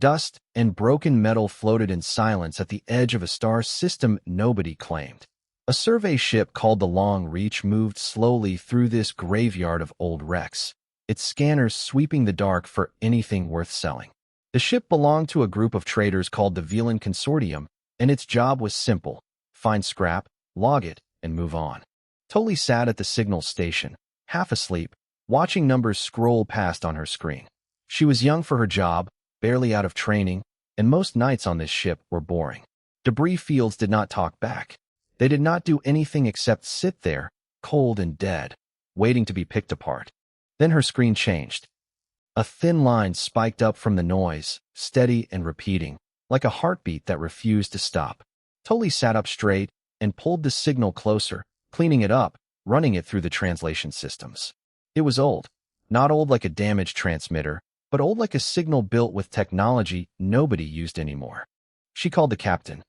Dust and broken metal floated in silence at the edge of a star system nobody claimed. A survey ship called the Long Reach moved slowly through this graveyard of old wrecks, its scanners sweeping the dark for anything worth selling. The ship belonged to a group of traders called the consortium, and its job was simple: find scrap, log it, and move on. Tully sat at the signal station, half asleep, watching numbers scroll past on her screen. She was young for her job, barely out of training, and most nights on this ship were boring. Debris fields did not talk back. They did not do anything except sit there, cold and dead, waiting to be picked apart. Then her screen changed. A thin line spiked up from the noise, steady and repeating, like a heartbeat that refused to stop. Tully sat up straight and pulled the signal closer, cleaning it up, running it through the translation systems. It was old. Not old like a damaged transmitter, but old like a signal built with technology nobody used anymore. She called the captain.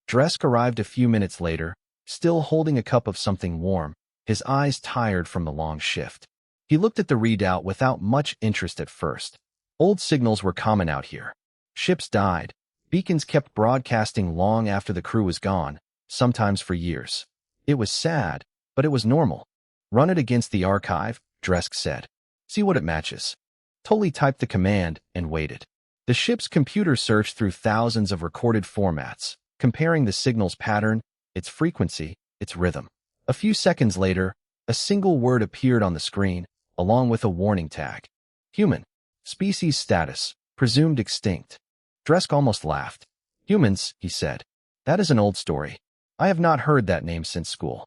Dresk arrived a few minutes later, still holding a cup of something warm, his eyes tired from the long shift. He looked at the readout without much interest at first. Old signals were common out here. Ships died. Beacons kept broadcasting long after the crew was gone, sometimes for years. It was sad, but it was normal. Run it against the archive, Dresk said. See what it matches. Tully typed the command and waited. The ship's computer searched through thousands of recorded formats, comparing the signal's pattern, its frequency, its rhythm. A few seconds later, a single word appeared on the screen, along with a warning tag. Human. Species status. Presumed extinct. Dresk almost laughed. Humans, he said. That is an old story. I have not heard that name since school.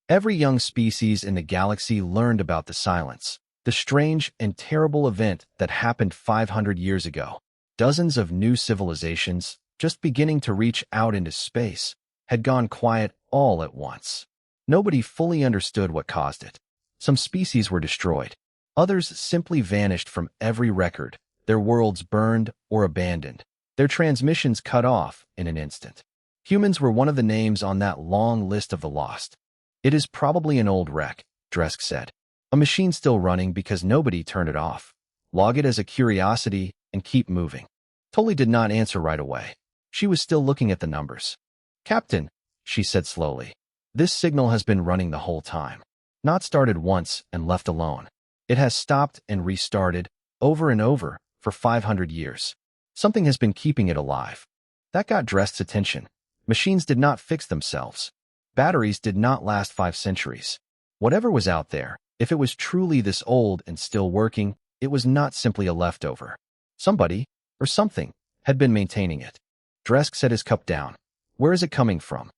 Every young species in the galaxy learned about the silence, the strange and terrible event that happened 500 years ago. Dozens of new civilizations, just beginning to reach out into space, had gone quiet all at once. Nobody fully understood what caused it. Some species were destroyed. Others simply vanished from every record, their worlds burned or abandoned, their transmissions cut off in an instant. Humans were one of the names on that long list of the lost. It is probably an old wreck, Dresk said. A machine still running because nobody turned it off. Log it as a curiosity and keep moving. Tully did not answer right away. She was still looking at the numbers. Captain, she said slowly, this signal has been running the whole time. Not started once and left alone. It has stopped and restarted, over and over, for 500 years. Something has been keeping it alive. That got Dresk's attention. Machines did not fix themselves. Batteries did not last 5 centuries. Whatever was out there, if it was truly this old and still working, it was not simply a leftover. Somebody, or something, had been maintaining it. Dresk set his cup down. Where is it coming from?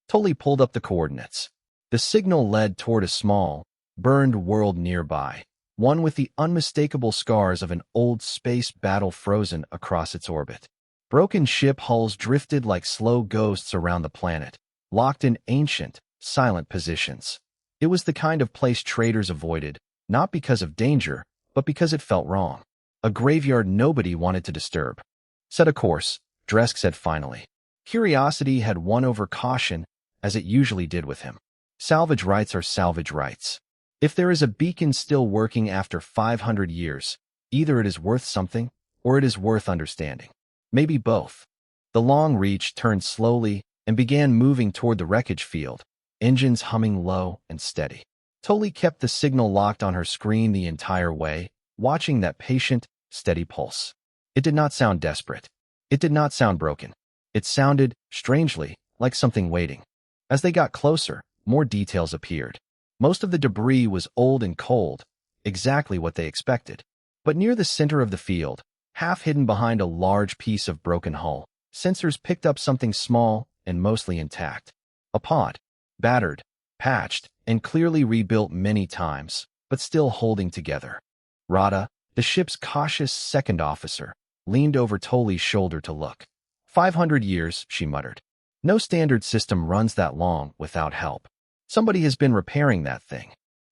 Tully pulled up the coordinates. The signal led toward a small, burned world nearby, one with the unmistakable scars of an old space battle frozen across its orbit. Broken ship hulls drifted like slow ghosts around the planet, locked in ancient, silent positions. It was the kind of place traders avoided, not because of danger, but because it felt wrong. A graveyard nobody wanted to disturb. Set a course, Dresk said finally. Curiosity had won over caution, as it usually did with him. Salvage rights are salvage rights. If there is a beacon still working after 500 years, either it is worth something, or it is worth understanding. Maybe both. The Long Reach turned slowly and began moving toward the wreckage field, engines humming low and steady. Tully kept the signal locked on her screen the entire way, watching that patient, steady pulse. It did not sound desperate. It did not sound broken. It sounded, strangely, like something waiting. As they got closer, more details appeared. Most of the debris was old and cold, exactly what they expected. But near the center of the field, half hidden behind a large piece of broken hull, sensors picked up something small and mostly intact. A pod, battered, patched, and clearly rebuilt many times, but still holding together. Rada, the ship's cautious second officer, leaned over Tully's shoulder to look. 500 years, she muttered. No standard system runs that long without help. Somebody has been repairing that thing.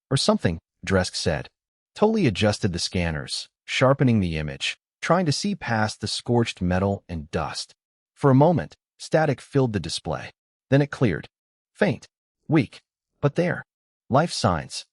Or something, Dresk said. Tully adjusted the scanners, sharpening the image, trying to see past the scorched metal and dust. For a moment, static filled the display. Then it cleared. Faint. Weak. But there. Life signs.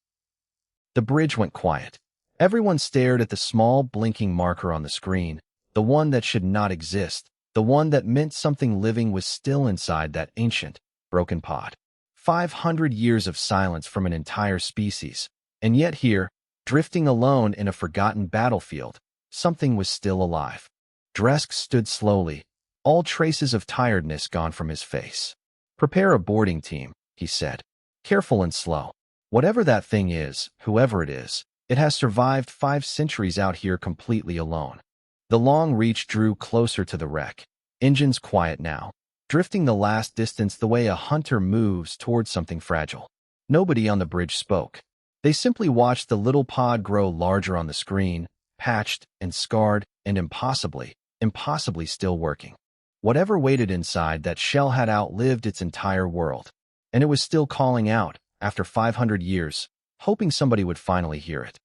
The bridge went quiet. Everyone stared at the small blinking marker on the screen, the one that should not exist, the one that meant something living was still inside that ancient, broken pod. 500 years of silence from an entire species, and yet here, drifting alone in a forgotten battlefield, something was still alive. Dresk stood slowly, all traces of tiredness gone from his face. "Prepare a boarding team," he said. "Careful and slow. Whatever that thing is, whoever it is, it has survived 5 centuries out here completely alone." The long reach drew closer to the wreck. Engines quiet now, drifting the last distance the way a hunter moves towards something fragile. Nobody on the bridge spoke. They simply watched the little pod grow larger on the screen, patched and scarred and impossibly still working. Whatever waited inside that shell had outlived its entire world, and it was still calling out, after 500 years, hoping somebody would finally hear it.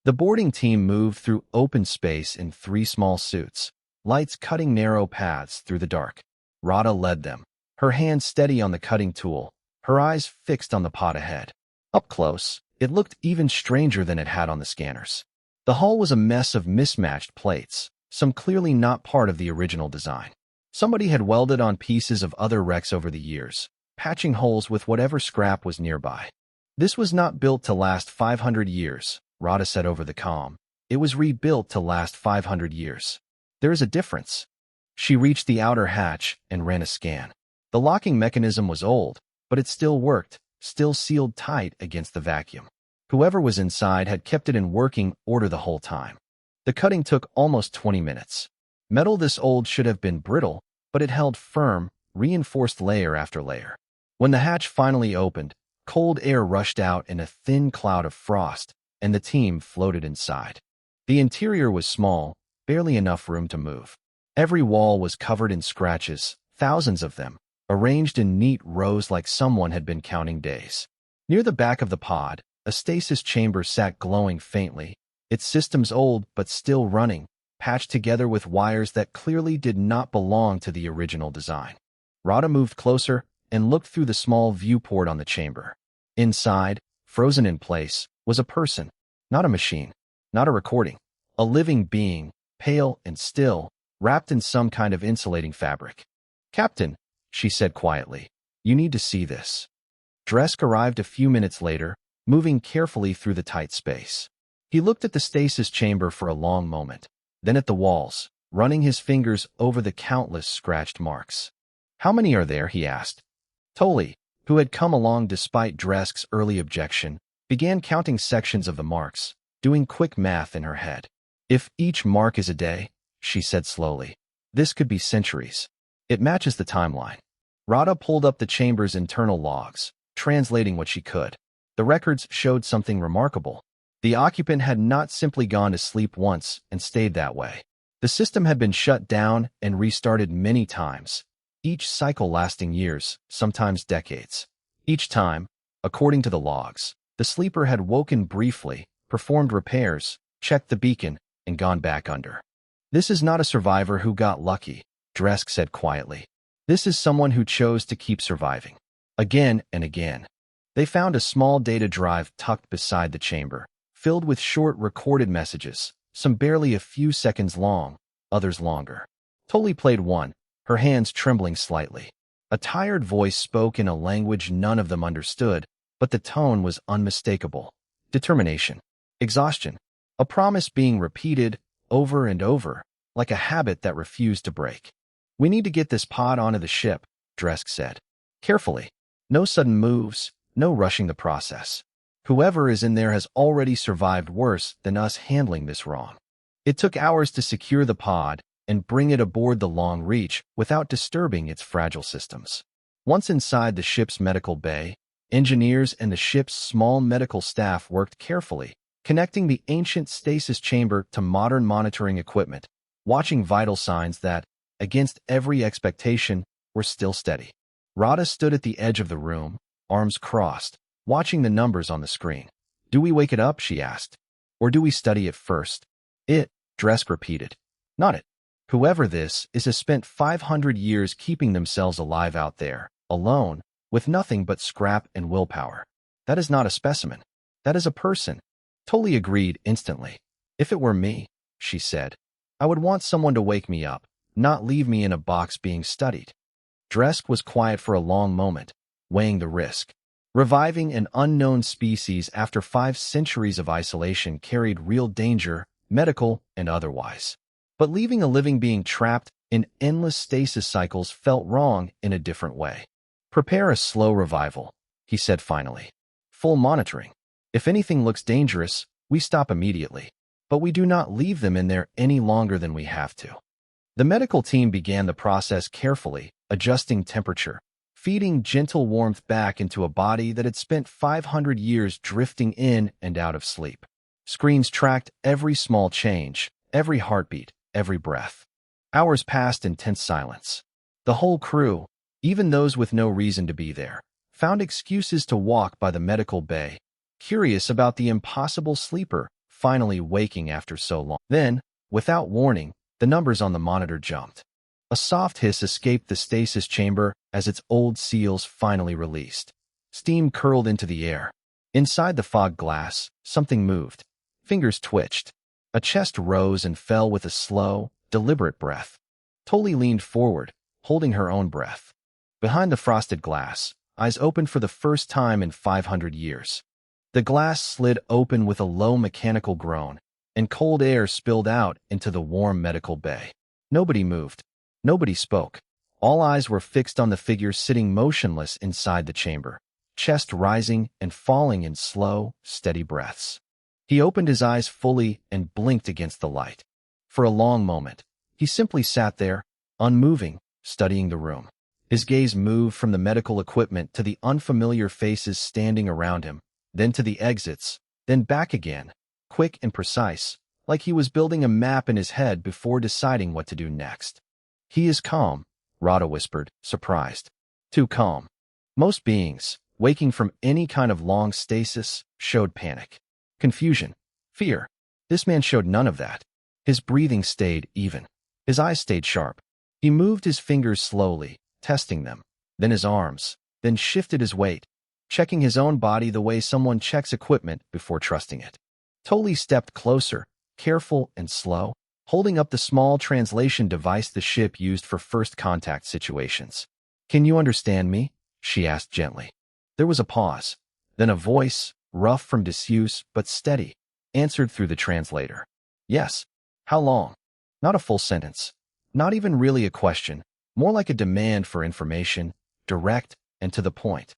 The boarding team moved through open space in 3 small suits, lights cutting narrow paths through the dark. Rada led them, her hand steady on the cutting tool, her eyes fixed on the pod ahead. Up close, it looked even stranger than it had on the scanners. The hull was a mess of mismatched plates, some clearly not part of the original design. Somebody had welded on pieces of other wrecks over the years, patching holes with whatever scrap was nearby. "This was not built to last 500 years, Rada said over the comm. "It was rebuilt to last 500 years. There is a difference." She reached the outer hatch and ran a scan. The locking mechanism was old, but it still worked, still sealed tight against the vacuum. Whoever was inside had kept it in working order the whole time. The cutting took almost 20 minutes. Metal this old should have been brittle, but it held firm, reinforced layer after layer. When the hatch finally opened, cold air rushed out in a thin cloud of frost, and the team floated inside. The interior was small, barely enough room to move. Every wall was covered in scratches, thousands of them, arranged in neat rows like someone had been counting days. Near the back of the pod, a stasis chamber sat glowing faintly, its systems old but still running, patched together with wires that clearly did not belong to the original design. Rada moved closer and looked through the small viewport on the chamber. Inside, frozen in place, was a person, not a machine, not a recording, a living being, pale and still, wrapped in some kind of insulating fabric. "Captain," she said quietly, "you need to see this." Dresk arrived a few minutes later, moving carefully through the tight space. He looked at the stasis chamber for a long moment, then at the walls, running his fingers over the countless scratched marks. "How many are there?" he asked. Toli, who had come along despite Dresk's early objection, began counting sections of the marks, doing quick math in her head. "If each mark is a day," she said slowly, "this could be centuries. It matches the timeline." Rada pulled up the chamber's internal logs, translating what she could. The records showed something remarkable. The occupant had not simply gone to sleep once and stayed that way. The system had been shut down and restarted many times, each cycle lasting years, sometimes decades. Each time, according to the logs, the sleeper had woken briefly, performed repairs, checked the beacon, and gone back under. "This is not a survivor who got lucky," Dresk said quietly. "This is someone who chose to keep surviving. Again and again." They found a small data drive tucked beside the chamber, filled with short recorded messages, some barely a few seconds long, others longer. Toli played one, her hands trembling slightly. A tired voice spoke in a language none of them understood, but the tone was unmistakable. Determination. Exhaustion. A promise being repeated over and over, like a habit that refused to break. "We need to get this pod onto the ship," Dresk said. "Carefully. No sudden moves, no rushing the process. Whoever is in there has already survived worse than us handling this wrong." It took hours to secure the pod and bring it aboard the Long Reach without disturbing its fragile systems. Once inside the ship's medical bay, engineers and the ship's small medical staff worked carefully, connecting the ancient stasis chamber to modern monitoring equipment, watching vital signs that, against every expectation, were still steady. Rada stood at the edge of the room, arms crossed, watching the numbers on the screen. "Do we wake it up?" she asked. "Or do we study it first?" "It," Dresk repeated. "Not it. Whoever this is has spent 500 years keeping themselves alive out there, alone, with nothing but scrap and willpower. That is not a specimen. That is a person." Toli agreed instantly. "If it were me," she said, I would want someone to wake me up, not leave me in a box being studied. Dresk was quiet for a long moment, weighing the risk. Reviving an unknown species after 5 centuries of isolation carried real danger, medical and otherwise. But leaving a living being trapped in endless stasis cycles felt wrong in a different way. Prepare a slow revival, he said finally. Full monitoring. If anything looks dangerous, we stop immediately. But we do not leave them in there any longer than we have to. The medical team began the process carefully, adjusting temperature, feeding gentle warmth back into a body that had spent 500 years drifting in and out of sleep. Screens tracked every small change, every heartbeat, every breath. Hours passed in tense silence. The whole crew, even those with no reason to be there, found excuses to walk by the medical bay, curious about the impossible sleeper finally waking after so long. Then, without warning, the numbers on the monitor jumped. A soft hiss escaped the stasis chamber as its old seals finally released. Steam curled into the air. Inside the fog glass, something moved. Fingers twitched. A chest rose and fell with a slow, deliberate breath. Tully leaned forward, holding her own breath. Behind the frosted glass, eyes opened for the first time in 500 years. The glass slid open with a low mechanical groan, and cold air spilled out into the warm medical bay. Nobody moved. Nobody spoke. All eyes were fixed on the figure sitting motionless inside the chamber, chest rising and falling in slow, steady breaths. He opened his eyes fully and blinked against the light. For a long moment, he simply sat there, unmoving, studying the room. His gaze moved from the medical equipment to the unfamiliar faces standing around him, then to the exits, then back again, quick and precise, like he was building a map in his head before deciding what to do next. He is calm, Rada whispered, surprised. Too calm. Most beings, waking from any kind of long stasis, showed panic, confusion, fear. This man showed none of that. His breathing stayed even. His eyes stayed sharp. He moved his fingers slowly, testing them, then his arms, then shifted his weight, checking his own body the way someone checks equipment before trusting it. Tully stepped closer, careful and slow, holding up the small translation device the ship used for first contact situations. "Can you understand me?" she asked gently. There was a pause. Then a voice, rough from disuse but steady, answered through the translator. "Yes." "How long?" Not a full sentence. Not even really a question, more like a demand for information, direct and to the point.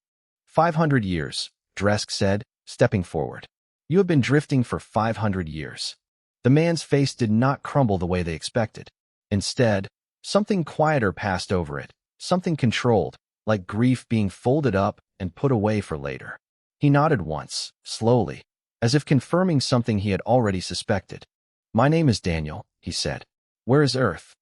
500 years, Dresk said, stepping forward. "You have been drifting for 500 years. The man's face did not crumble the way they expected. Instead, something quieter passed over it, something controlled, like grief being folded up and put away for later. He nodded once, slowly, as if confirming something he had already suspected. "My name is Daniel," he said. "Where is Earth?"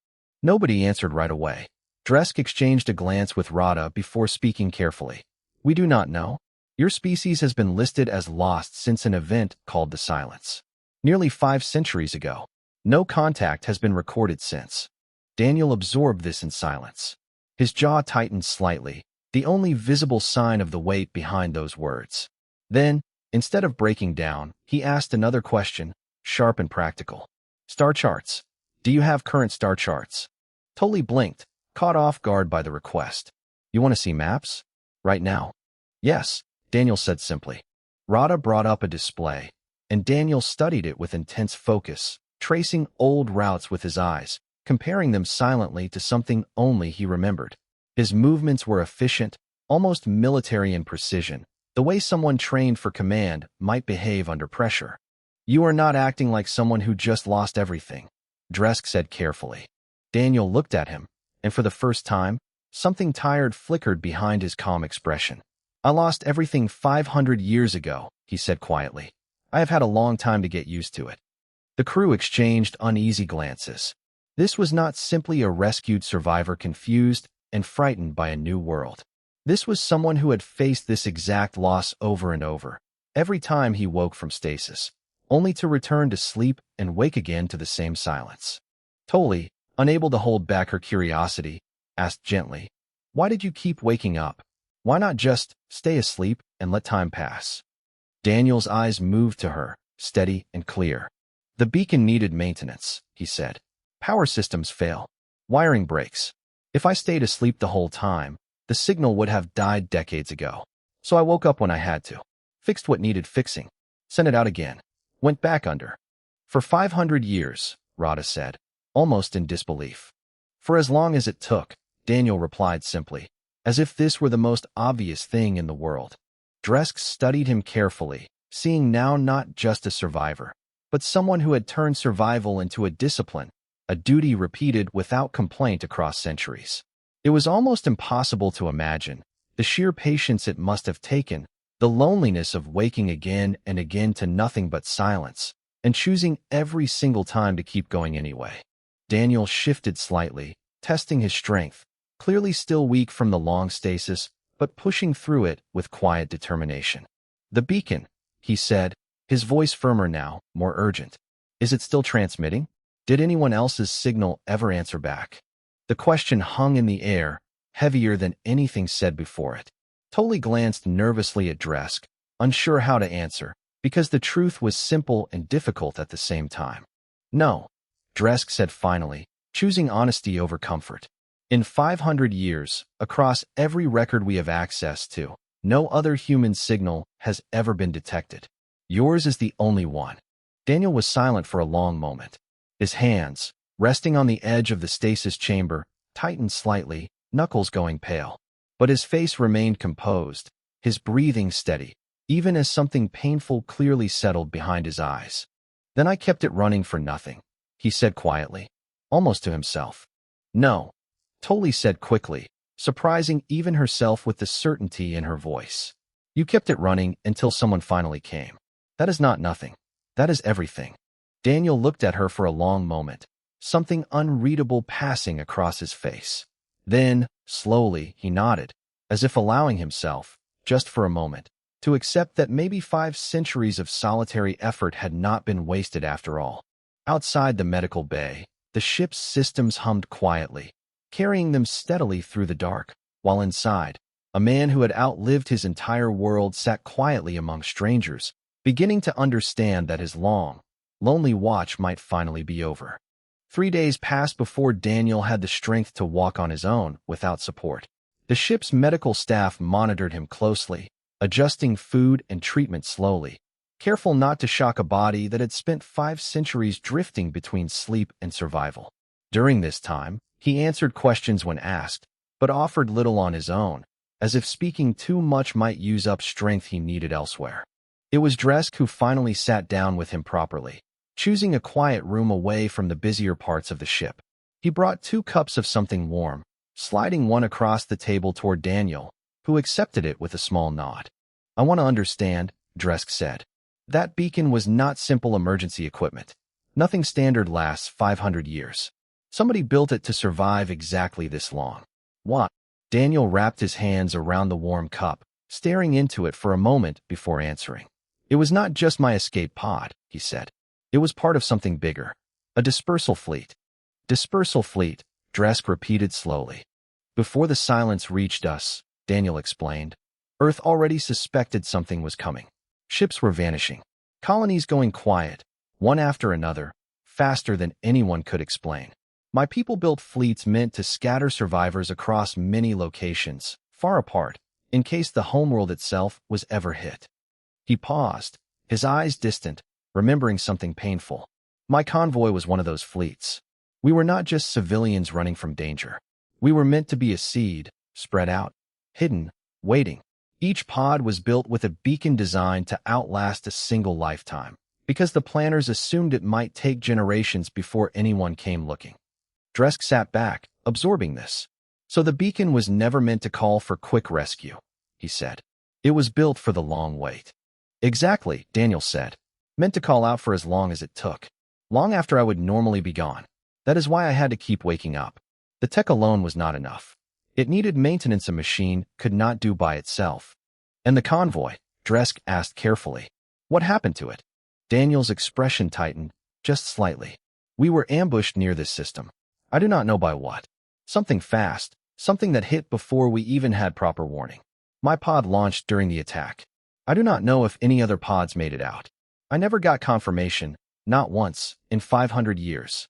Nobody answered right away. Dresk exchanged a glance with Rada before speaking carefully. "We do not know. Your species has been listed as lost since an event called the Silence. Nearly 5 centuries ago. No contact has been recorded since." Daniel absorbed this in silence. His jaw tightened slightly, the only visible sign of the weight behind those words. Then, instead of breaking down, he asked another question, sharp and practical. "Star charts. Do you have current star charts?" Tully blinked, caught off guard by the request. "You want to see maps? Right now?" "Yes," Daniel said simply. Rada brought up a display, and Daniel studied it with intense focus, tracing old routes with his eyes, comparing them silently to something only he remembered. His movements were efficient, almost military in precision, the way someone trained for command might behave under pressure. "You are not acting like someone who just lost everything," Dresk said carefully. Daniel looked at him, and for the first time, something tired flickered behind his calm expression. "I lost everything 500 years ago," he said quietly. "I have had a long time to get used to it." The crew exchanged uneasy glances. This was not simply a rescued survivor confused and frightened by a new world. This was someone who had faced this exact loss over and over, every time he woke from stasis, only to return to sleep and wake again to the same silence. Tully, unable to hold back her curiosity, asked gently, "Why did you keep waking up? Why not just stay asleep and let time pass?" Daniel's eyes moved to her, steady and clear. "The beacon needed maintenance," he said. Power systems fail. Wiring breaks. If I stayed asleep the whole time, the signal would have died decades ago. So I woke up when I had to. Fixed what needed fixing. Sent it out again. Went back under. For 500 years, Rada said, almost in disbelief. For as long as it took, Daniel replied simply, as if this were the most obvious thing in the world. Dresk studied him carefully, seeing now not just a survivor, but someone who had turned survival into a discipline, a duty repeated without complaint across centuries. It was almost impossible to imagine the sheer patience it must have taken, the loneliness of waking again and again to nothing but silence, and choosing every single time to keep going anyway. Daniel shifted slightly, testing his strength, clearly still weak from the long stasis, but pushing through it with quiet determination. "The beacon," he said, his voice firmer now, more urgent. "Is it still transmitting? Did anyone else's signal ever answer back?" The question hung in the air, heavier than anything said before it. Tully glanced nervously at Dresk, unsure how to answer, because the truth was simple and difficult at the same time. "No," Dresk said finally, choosing honesty over comfort. "In 500 years, across every record we have access to, no other human signal has ever been detected. Yours is the only one." Daniel was silent for a long moment. His hands, resting on the edge of the stasis chamber, tightened slightly, knuckles going pale. But his face remained composed, his breathing steady, even as something painful clearly settled behind his eyes. "Then I kept it running for nothing," he said quietly, almost to himself. "No," Tully said quickly, surprising even herself with the certainty in her voice. "You kept it running until someone finally came. That is not nothing. That is everything." Daniel looked at her for a long moment, something unreadable passing across his face. Then, slowly, he nodded, as if allowing himself, just for a moment, to accept that maybe 5 centuries of solitary effort had not been wasted after all. Outside the medical bay, the ship's systems hummed quietly, carrying them steadily through the dark, while inside, a man who had outlived his entire world sat quietly among strangers, beginning to understand that his long, lonely watch might finally be over. 3 days passed before Daniel had the strength to walk on his own, without support. The ship's medical staff monitored him closely, adjusting food and treatment slowly, careful not to shock a body that had spent 5 centuries drifting between sleep and survival. During this time, he answered questions when asked, but offered little on his own, as if speaking too much might use up strength he needed elsewhere. It was Dresk who finally sat down with him properly, choosing a quiet room away from the busier parts of the ship. He brought 2 cups of something warm, sliding one across the table toward Daniel, who accepted it with a small nod. "I want to understand," Dresk said. "That beacon was not simple emergency equipment. Nothing standard lasts 500 years. Somebody built it to survive exactly this long." "What?" Daniel wrapped his hands around the warm cup, staring into it for a moment before answering. "It was not just my escape pod," he said. "It was part of something bigger. A dispersal fleet." "Dispersal fleet," Dresk repeated slowly. "Before the silence reached us," Daniel explained, "Earth already suspected something was coming. Ships were vanishing. Colonies going quiet, one after another, faster than anyone could explain. My people built fleets meant to scatter survivors across many locations, far apart, in case the homeworld itself was ever hit." He paused, his eyes distant, remembering something painful. "My convoy was one of those fleets. We were not just civilians running from danger. We were meant to be a seed, spread out, hidden, waiting. Each pod was built with a beacon designed to outlast a single lifetime, because the planners assumed it might take generations before anyone came looking." Dresk sat back, absorbing this. "So the beacon was never meant to call for quick rescue," he said. "It was built for the long wait." "Exactly," Daniel said. "Meant to call out for as long as it took. Long after I would normally be gone. That is why I had to keep waking up. The tech alone was not enough. It needed maintenance a machine could not do by itself." "And the convoy?" Dresk asked carefully. "What happened to it?" Daniel's expression tightened, just slightly. "We were ambushed near this system. I do not know by what. Something fast, something that hit before we even had proper warning. My pod launched during the attack. I do not know if any other pods made it out. I never got confirmation, not once, in 500 years."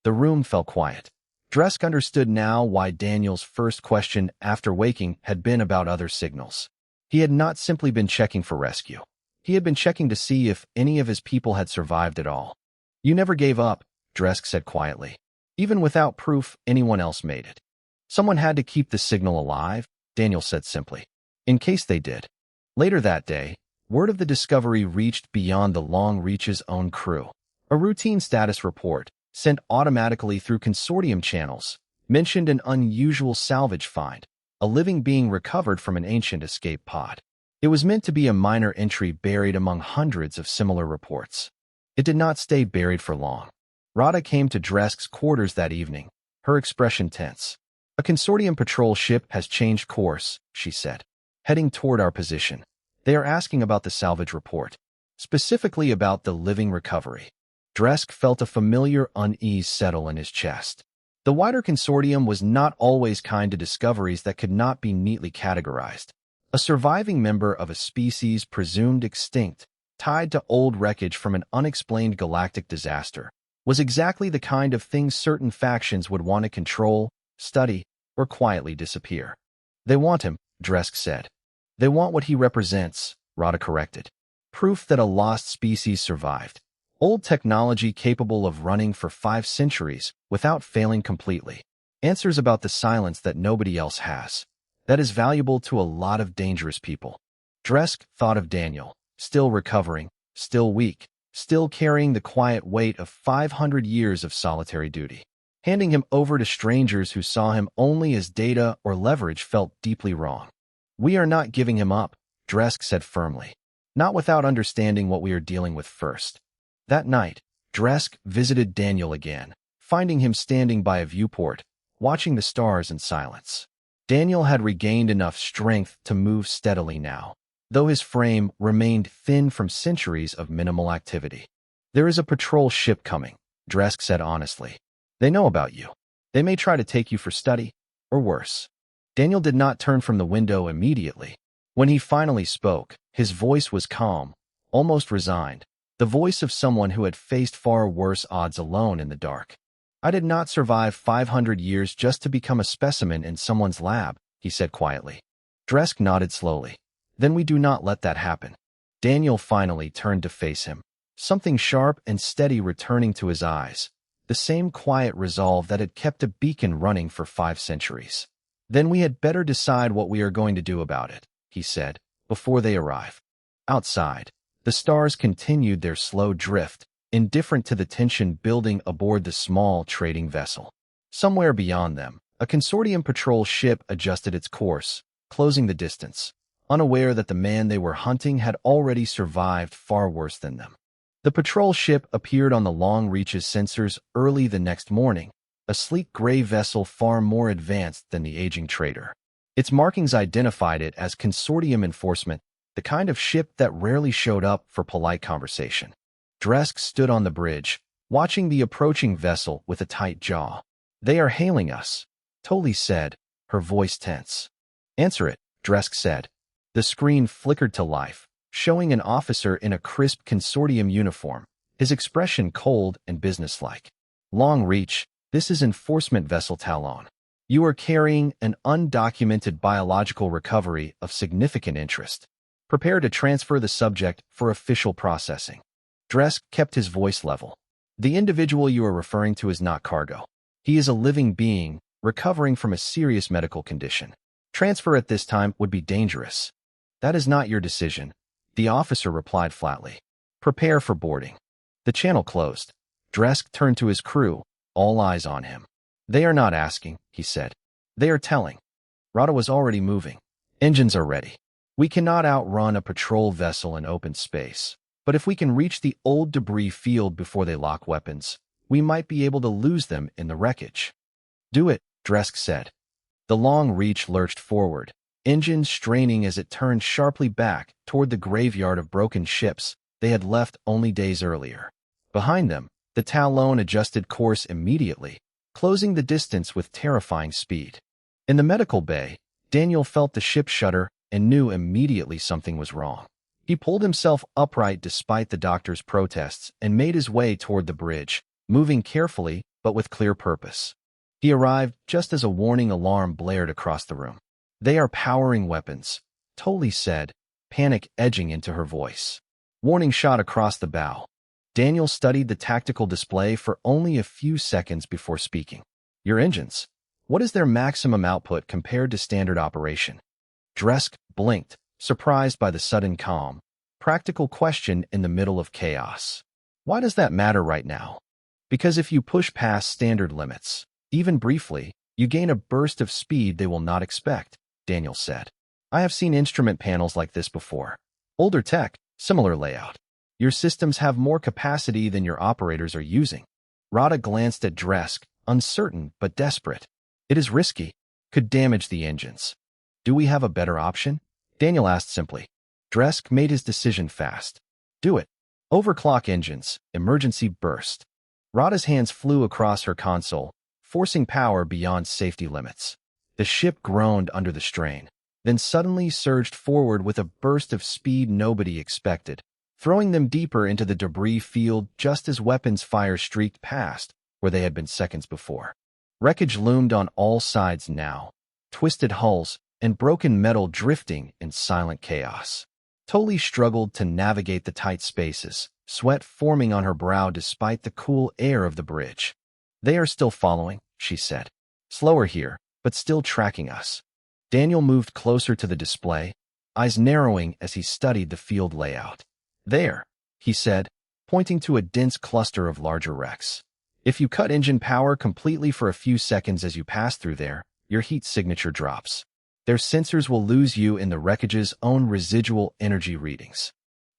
The room fell quiet. Dresk understood now why Daniel's first question after waking had been about other signals. He had not simply been checking for rescue. He had been checking to see if any of his people had survived at all. "You never gave up," Dresk said quietly. "Even without proof anyone else made it." "Someone had to keep the signal alive," Daniel said simply. "In case they did." Later that day, word of the discovery reached beyond the Long Reach's own crew. A routine status report, sent automatically through consortium channels, mentioned an unusual salvage find, a living being recovered from an ancient escape pod. It was meant to be a minor entry buried among hundreds of similar reports. It did not stay buried for long. Rada came to Dresk's quarters that evening, her expression tense. "A consortium patrol ship has changed course," she said, "heading toward our position. They are asking about the salvage report, specifically about the living recovery." Dresk felt a familiar unease settle in his chest. The wider consortium was not always kind to discoveries that could not be neatly categorized. A surviving member of a species presumed extinct, tied to old wreckage from an unexplained galactic disaster, was exactly the kind of thing certain factions would want to control, study, or quietly disappear. "They want him," Dresk said. "They want what he represents," Rada corrected. "Proof that a lost species survived. Old technology capable of running for 5 centuries without failing completely. Answers about the silence that nobody else has. That is valuable to a lot of dangerous people." Dresk thought of Daniel, still recovering, still weak, still carrying the quiet weight of 500 years of solitary duty. Handing him over to strangers who saw him only as data or leverage felt deeply wrong. "We are not giving him up," Dresk said firmly. "Not without understanding what we are dealing with first." That night, Dresk visited Daniel again, finding him standing by a viewport, watching the stars in silence. Daniel had regained enough strength to move steadily now, though his frame remained thin from centuries of minimal activity. "There is a patrol ship coming," Dresk said honestly. "They know about you. They may try to take you for study, or worse." Daniel did not turn from the window immediately. When he finally spoke, his voice was calm, almost resigned. The voice of someone who had faced far worse odds alone in the dark. "I did not survive 500 years just to become a specimen in someone's lab," he said quietly. Dresk nodded slowly. "Then we do not let that happen." Daniel finally turned to face him, something sharp and steady returning to his eyes, the same quiet resolve that had kept a beacon running for 5 centuries. "Then we had better decide what we are going to do about it," he said, "before they arrive." Outside, the stars continued their slow drift, indifferent to the tension building aboard the small trading vessel. Somewhere beyond them, a consortium patrol ship adjusted its course, closing the distance, unaware that the man they were hunting had already survived far worse than them. The patrol ship appeared on the Long Reach's sensors early the next morning, a sleek gray vessel far more advanced than the aging trader. Its markings identified it as consortium enforcement, the kind of ship that rarely showed up for polite conversation. Dresk stood on the bridge, watching the approaching vessel with a tight jaw. "They are hailing us," Toli said, her voice tense. "Answer it," Dresk said. The screen flickered to life, showing an officer in a crisp consortium uniform, his expression cold and businesslike. "Long Reach, this is Enforcement Vessel Talon. You are carrying an undocumented biological recovery of significant interest. Prepare to transfer the subject for official processing." Dresk kept his voice level. "The individual you are referring to is not cargo. He is a living being, recovering from a serious medical condition. Transfer at this time would be dangerous." "That is not your decision," the officer replied flatly. "Prepare for boarding." The channel closed. Dresk turned to his crew, all eyes on him. "They are not asking," he said. "They are telling." Rada was already moving. "Engines are ready. We cannot outrun a patrol vessel in open space, but if we can reach the old debris field before they lock weapons, we might be able to lose them in the wreckage." "Do it," Dresk said. The Long Reach lurched forward, engines straining as it turned sharply back toward the graveyard of broken ships they had left only days earlier. Behind them, the Talon adjusted course immediately, closing the distance with terrifying speed. In the medical bay, Daniel felt the ship shudder and knew immediately something was wrong. He pulled himself upright despite the doctor's protests and made his way toward the bridge, moving carefully but with clear purpose. He arrived just as a warning alarm blared across the room. "They are powering weapons," Tolly said, panic edging into her voice. Warning shot across the bow. Daniel studied the tactical display for only a few seconds before speaking. "Your engines. What is their maximum output compared to standard operation?" Dresk blinked, surprised by the sudden calm. Practical question in the middle of chaos. "Why does that matter right now?" "Because if you push past standard limits, even briefly, you gain a burst of speed they will not expect," Daniel said. "I have seen instrument panels like this before. Older tech, similar layout. Your systems have more capacity than your operators are using." Rada glanced at Dresk, uncertain but desperate. "It is risky. Could damage the engines." "Do we have a better option?" Daniel asked simply. Dresk made his decision fast. "Do it. Overclock engines, emergency burst." Rada's hands flew across her console, forcing power beyond safety limits. The ship groaned under the strain, then suddenly surged forward with a burst of speed nobody expected, throwing them deeper into the debris field just as weapons fire streaked past where they had been seconds before. Wreckage loomed on all sides now, twisted hulls and broken metal drifting in silent chaos. Tolly struggled to navigate the tight spaces, sweat forming on her brow despite the cool air of the bridge. "They are still following," she said. "Slower here, but still tracking us." Daniel moved closer to the display, eyes narrowing as he studied the field layout. "There," he said, pointing to a dense cluster of larger wrecks. "If you cut engine power completely for a few seconds as you pass through there, your heat signature drops. Their sensors will lose you in the wreckage's own residual energy readings."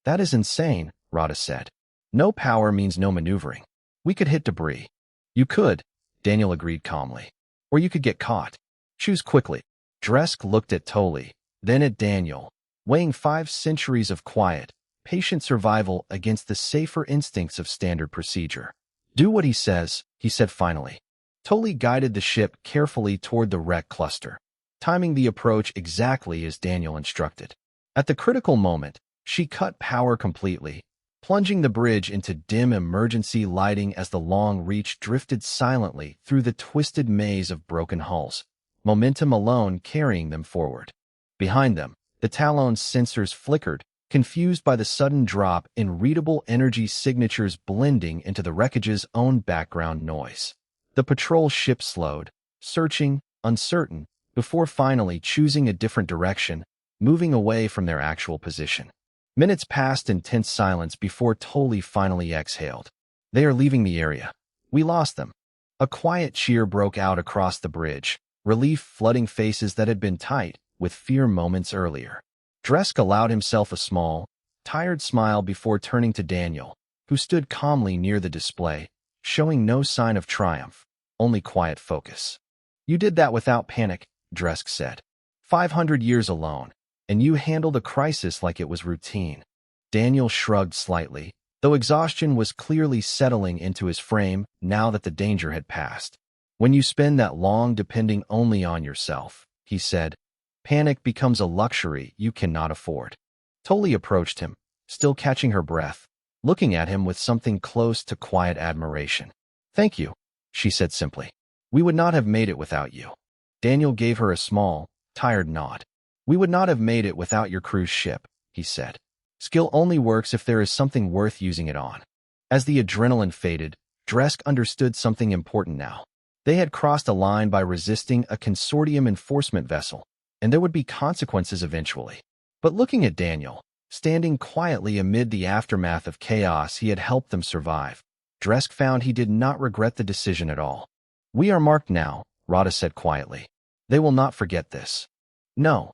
"That is insane," Rada said. "No power means no maneuvering. We could hit debris." "You could," Daniel agreed calmly. "Or you could get caught. Choose quickly." Dresk looked at Tolly, then at Daniel, weighing 5 centuries of quiet, patient survival against the safer instincts of standard procedure. "Do what he says," he said finally. Tolly guided the ship carefully toward the wreck cluster, timing the approach exactly as Daniel instructed. At the critical moment, she cut power completely, plunging the bridge into dim emergency lighting as the long reach drifted silently through the twisted maze of broken hulls, momentum alone carrying them forward. Behind them, the Talon's sensors flickered, confused by the sudden drop in readable energy signatures blending into the wreckage's own background noise. The patrol ship slowed, searching, uncertain, before finally choosing a different direction, moving away from their actual position. Minutes passed in tense silence before Tolly finally exhaled. "They are leaving the area. We lost them." A quiet cheer broke out across the bridge, relief flooding faces that had been tight with fear moments earlier. Dresk allowed himself a small, tired smile before turning to Daniel, who stood calmly near the display, showing no sign of triumph, only quiet focus. "You did that without panic," Dresk said. 500 years alone, and you handled a crisis like it was routine." Daniel shrugged slightly, though exhaustion was clearly settling into his frame now that the danger had passed. "When you spend that long depending only on yourself," he said, "panic becomes a luxury you cannot afford." Tolly approached him, still catching her breath, looking at him with something close to quiet admiration. "Thank you," she said simply. "We would not have made it without you." Daniel gave her a small, tired nod. "We would not have made it without your cruise ship," he said. "Skill only works if there is something worth using it on." As the adrenaline faded, Dresk understood something important now. They had crossed a line by resisting a consortium enforcement vessel, and there would be consequences eventually. But looking at Daniel, standing quietly amid the aftermath of chaos he had helped them survive, Dresk found he did not regret the decision at all. "We are marked now," Rada said quietly. "They will not forget this." "No,"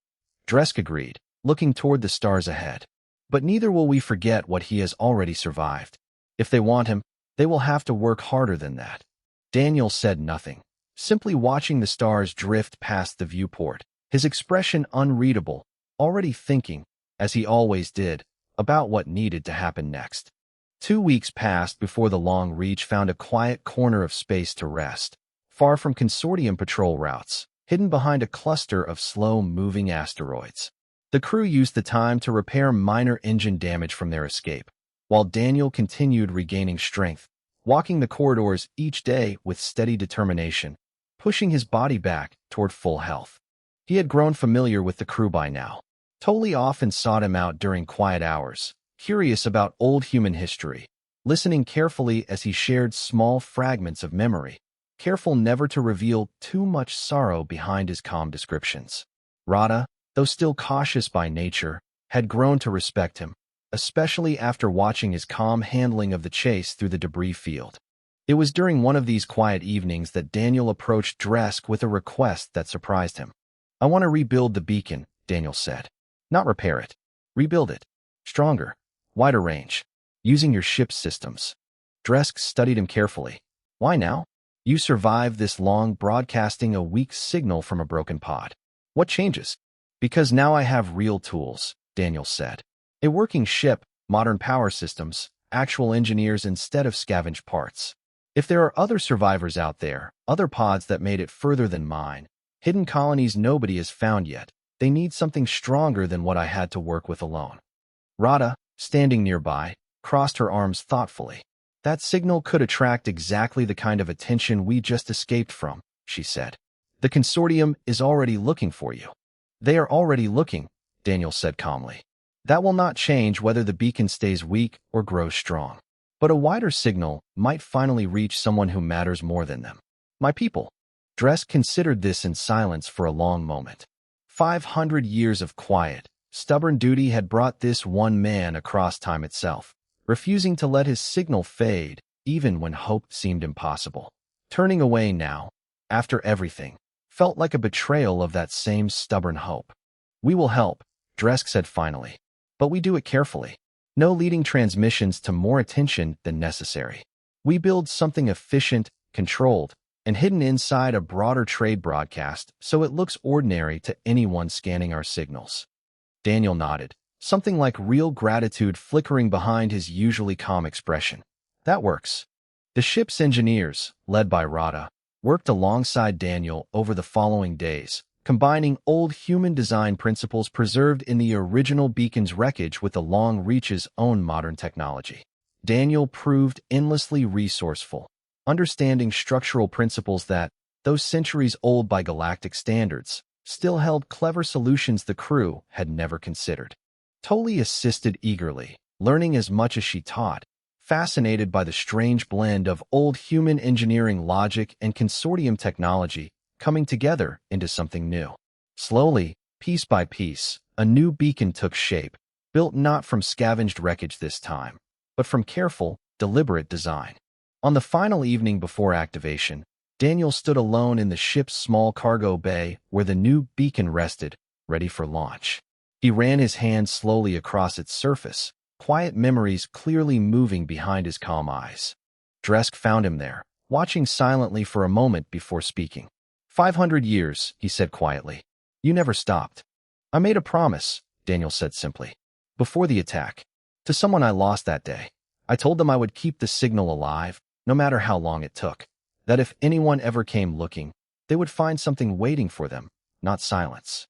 Dresk agreed, looking toward the stars ahead. "But neither will we forget what he has already survived. If they want him, they will have to work harder than that." Daniel said nothing, simply watching the stars drift past the viewport, his expression unreadable, already thinking, as he always did, about what needed to happen next. 2 weeks passed before the Long Reach found a quiet corner of space to rest, far from consortium patrol routes, hidden behind a cluster of slow-moving asteroids. The crew used the time to repair minor engine damage from their escape, while Daniel continued regaining strength, walking the corridors each day with steady determination, pushing his body back toward full health. He had grown familiar with the crew by now. Tully often sought him out during quiet hours, curious about old human history, listening carefully as he shared small fragments of memory, careful never to reveal too much sorrow behind his calm descriptions. Rada, though still cautious by nature, had grown to respect him, especially after watching his calm handling of the chase through the debris field. It was during one of these quiet evenings that Daniel approached Dresk with a request that surprised him. "I want to rebuild the beacon," Daniel said. "Not repair it. Rebuild it. Stronger, wider range, using your ship's systems." Dresk studied him carefully. "Why now? You survived this long broadcasting a weak signal from a broken pod. What changes?" "Because now I have real tools," Daniel said. "A working ship, modern power systems, actual engineers instead of scavenged parts. If there are other survivors out there, other pods that made it further than mine, hidden colonies nobody has found yet, they need something stronger than what I had to work with alone." Rada, standing nearby, crossed her arms thoughtfully. "That signal could attract exactly the kind of attention we just escaped from," she said. "The consortium is already looking for you." "They are already looking," Daniel said calmly. "That will not change whether the beacon stays weak or grows strong. But a wider signal might finally reach someone who matters more than them. My people." Dresk considered this in silence for a long moment. 500 years of quiet, stubborn duty had brought this one man across time itself, refusing to let his signal fade even when hope seemed impossible. Turning away now, after everything, felt like a betrayal of that same stubborn hope. "We will help," Dresk said finally. "But we do it carefully. No leading transmissions to more attention than necessary. We build something efficient, controlled, and hidden inside a broader trade broadcast so it looks ordinary to anyone scanning our signals." Daniel nodded, something like real gratitude flickering behind his usually calm expression. "That works." The ship's engineers, led by Rada, worked alongside Daniel over the following days, combining old human design principles preserved in the original beacon's wreckage with the Long Reach's own modern technology. Daniel proved endlessly resourceful, understanding structural principles that, though centuries old by galactic standards, still held clever solutions the crew had never considered. Tully assisted eagerly, learning as much as she taught, fascinated by the strange blend of old human engineering logic and consortium technology coming together into something new. Slowly, piece by piece, a new beacon took shape, built not from scavenged wreckage this time, but from careful, deliberate design. On the final evening before activation, Daniel stood alone in the ship's small cargo bay where the new beacon rested, ready for launch. He ran his hand slowly across its surface, quiet memories clearly moving behind his calm eyes. Dresk found him there, watching silently for a moment before speaking. 500 years, he said quietly. You never stopped. I made a promise, Daniel said simply. Before the attack. To someone I lost that day. I told them I would keep the signal alive, no matter how long it took. That if anyone ever came looking, they would find something waiting for them, not silence.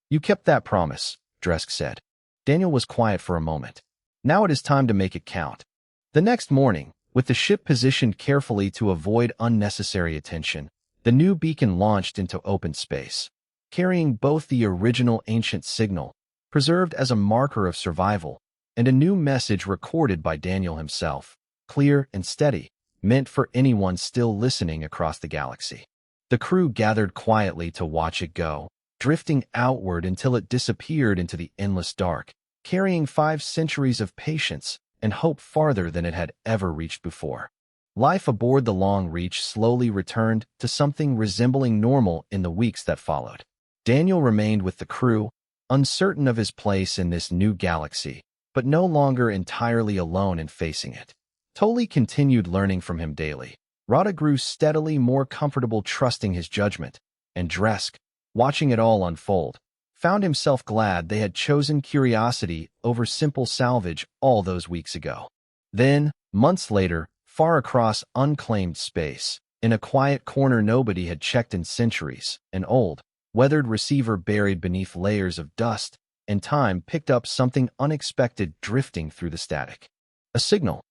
You kept that promise, Dresk said. Daniel was quiet for a moment. Now it is time to make it count. The next morning, with the ship positioned carefully to avoid unnecessary attention, the new beacon launched into open space, carrying both the original ancient signal, preserved as a marker of survival, and a new message recorded by Daniel himself, clear and steady, meant for anyone still listening across the galaxy. The crew gathered quietly to watch it go, drifting outward until it disappeared into the endless dark, carrying 5 centuries of patience and hope farther than it had ever reached before. Life aboard the Long Reach slowly returned to something resembling normal in the weeks that followed. Daniel remained with the crew, uncertain of his place in this new galaxy, but no longer entirely alone in facing it. Tully continued learning from him daily. Rada grew steadily more comfortable trusting his judgment, and Dresk, watching it all unfold, found himself glad they had chosen curiosity over simple salvage all those weeks ago. Then, months later, far across unclaimed space, in a quiet corner nobody had checked in centuries, an old, weathered receiver buried beneath layers of dust and time picked up something unexpected drifting through the static. A signal.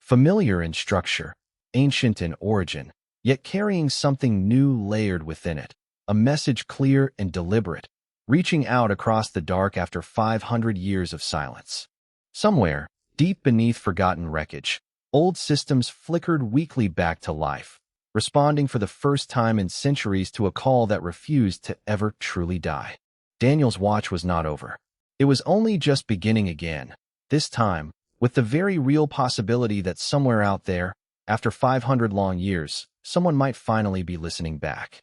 Familiar in structure, ancient in origin, yet carrying something new layered within it, a message clear and deliberate, reaching out across the dark after 500 years of silence. Somewhere, deep beneath forgotten wreckage, old systems flickered weakly back to life, responding for the first time in centuries to a call that refused to ever truly die. Daniel's watch was not over. It was only just beginning again, this time, with the very real possibility that somewhere out there, after 500 long years, someone might finally be listening back.